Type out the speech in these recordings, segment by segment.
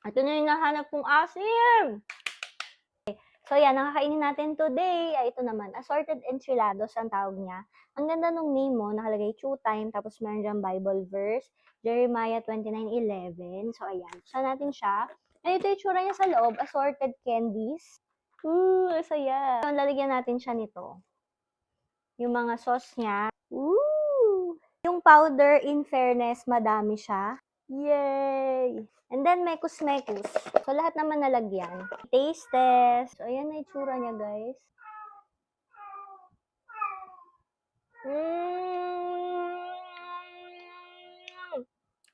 Ito na yung nahanap kong asim! So yan, nakakainin natin today ay ito naman, assorted enchilados ang tawag niya. Ang ganda nung name mo, nakalagay chew time, tapos meron diyang Bible verse, Jeremiah 29:11. So ayan, buksan natin siya. Ay, ito yung tsura niya sa loob, assorted candies. Saya. So, lalagyan natin siya nito. Yung mga sauce niya. Yung powder, in fairness, madami siya. Yay! And then, mekus-mekus. So, lahat naman nalagyan. Taste test. So, ayan na itsura niya, guys.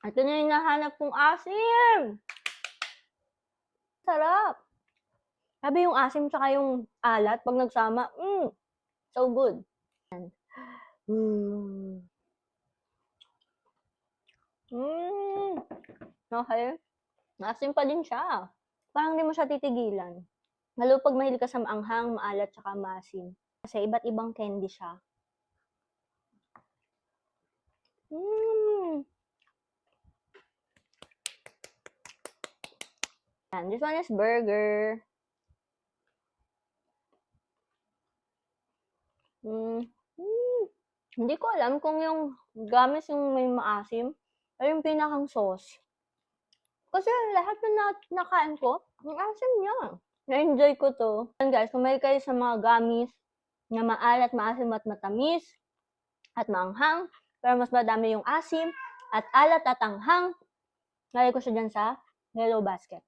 Ito na yung nahanap kong asim! Sarap! Sabi yung asim tsaka yung alat, pag nagsama, so good. Okay. Maasim pa din siya. Parang hindi mo siya titigilan. Lalo pag mahilig ka sa maanghang, maalat, tsaka maasim. Kasi iba't ibang candy siya. And this one is burger. Hindi ko alam kung yung gamis yung may maasim o yung pinakang sauce. Kasi lahat na nakain ko, ang asim niya. Na-enjoy ko to. And guys, kung may kayo sa mga gamis na maalat, maasim at matamis at maanghang, pero mas madami yung asim at alat at anghang, nalagay ko siya dyan sa yellow basket.